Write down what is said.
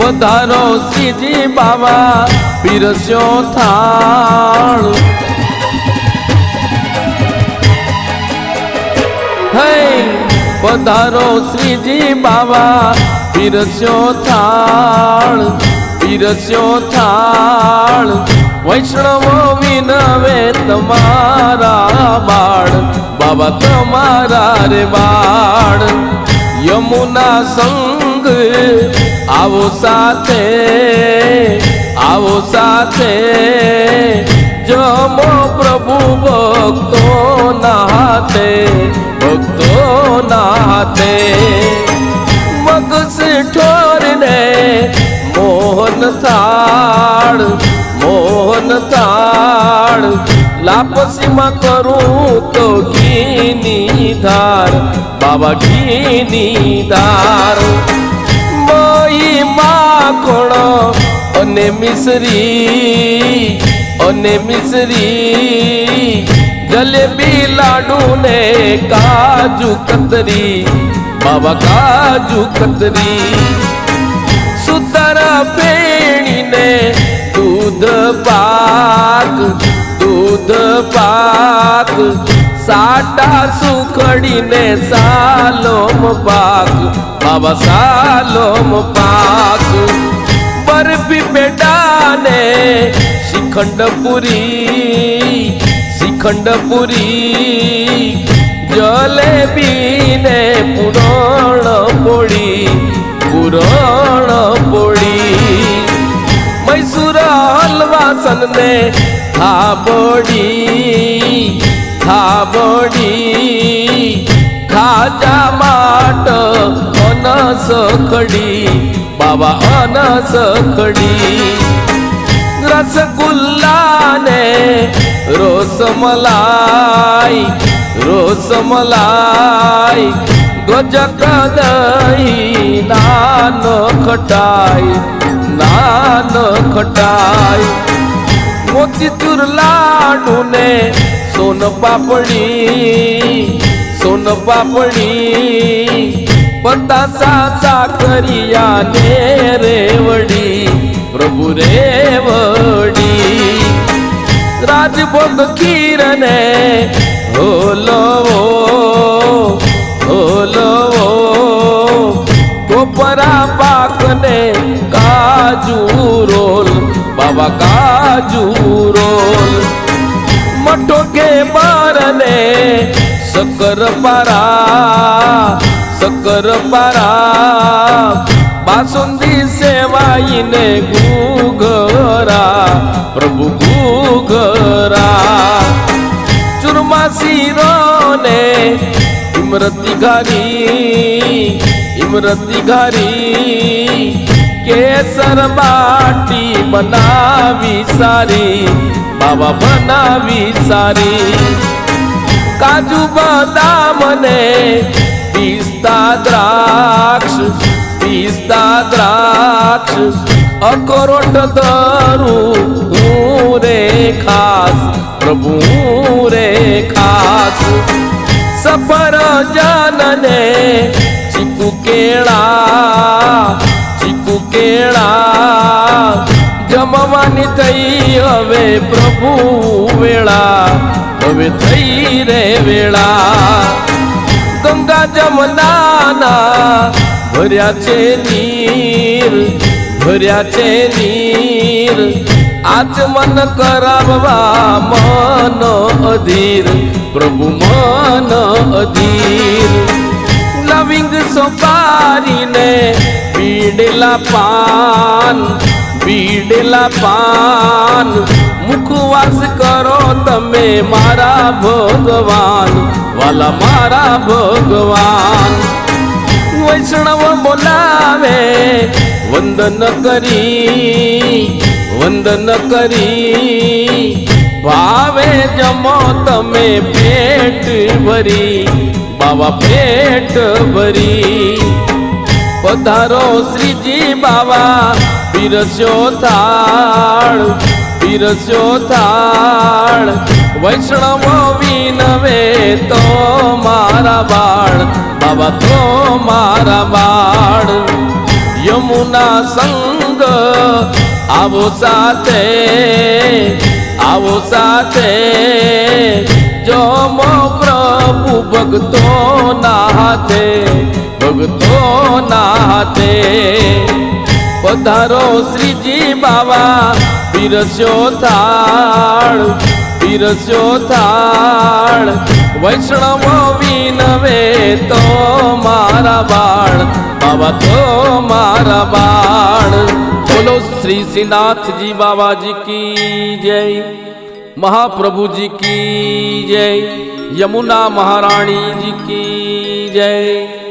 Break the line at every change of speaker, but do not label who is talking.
પધારો શ્રીજી બાવા પીરસ્યો થાળ હે પધારો શ્રીજી બાવા પીરસ્યો થાળ વૈષ્ણવો વિનવે તમારા બાળ બાબા તમારા રે બાળ યમુના સંગ આવો સાથે જમો પ્રભુ ભક્તો નાતે મગસ ઠોરને મોહન થાળ લાપસીમાં કરું તો ઘીની ધાર બાબા ઘીની ધાર મહી માખણ અને મિશ્રી જલેબી લાડુ ને કાજુ કતરી બાબા કાજુ કતરી સુતર પેણીને દૂધ પાક સાટા સુખડીને સાલોમ પાક બાબા સાલોમ પાક બરફી પેડાને શ્રીખંડ પુરી જલેબી ને પૂરણ પોળી મૈસૂર હલવા સનને થાબડી ખાજા માટ અનસ ખડી બાબા અનસ ખડી રસગુલ્લા ને રોસમલાઈ ગજક દહીં નાન ખટાઈ મોતીચૂર લાડુ ને સોન પાપડી પતાસા સાકરિયા ને રેવડી પ્રભુ રેવડી રાજભોગ ખીર ને હોલવો ટોપરા પાક ને કાજુ રોલ બાબા કાજુ રોલ મઠો કે બાર ને શક્કર પારા બાસુંદી સેવાઈને ઘૂઘરા પ્રભુ ઘૂઘરા ચૂરમા શીરો ને ઇમરતી ઘારી કેસર બાટી બનાવી સારી બાબા બનાવી સારી કાજુ બદામ ને પિસ્તા દ્રાક્ષ અખરોટ ધરું હું રે ખાસ પ્રભુ રે ખાસ સફરજન ને ચીકુ કેળા જમવાની થઈ હવે પ્રભુ વેળા હવે થઈ રે વેળા ગંગા જમનાના ભર્યા છે નીર આચમન કરાવવા મન અધીર પ્રભુ મન અધીર લવિંગ સોપારીને પીડેલા પાન મુખવાસ કરો તમે મારા ભગવાન વાલા મારા ભગવાન વૈષ્ણવ બોલાવે વંદન કરી ભાવે જમો તમે પેટ ભરી બાવા પેટ ભરી પધારો શ્રીજી બાવા પીરસ્યો થાળ વૈષ્ણવો વિનવે તો મારા બાળ બાબા તો મારા બાળ યમુના સંગ આવો સાથે જમો પ્રભુ ભક્તોના હાથે પધારો શ્રીજી બાવા પીરસ્યો થાળ વૈષ્ણવ વિનવે તો મારા બાળ બાબા તો મારા બાળ બોલો શ્રી શ્રીનાથજી બાબાજી કી જય महाप्रभु जी की जय यमुना महारानी जी की जय।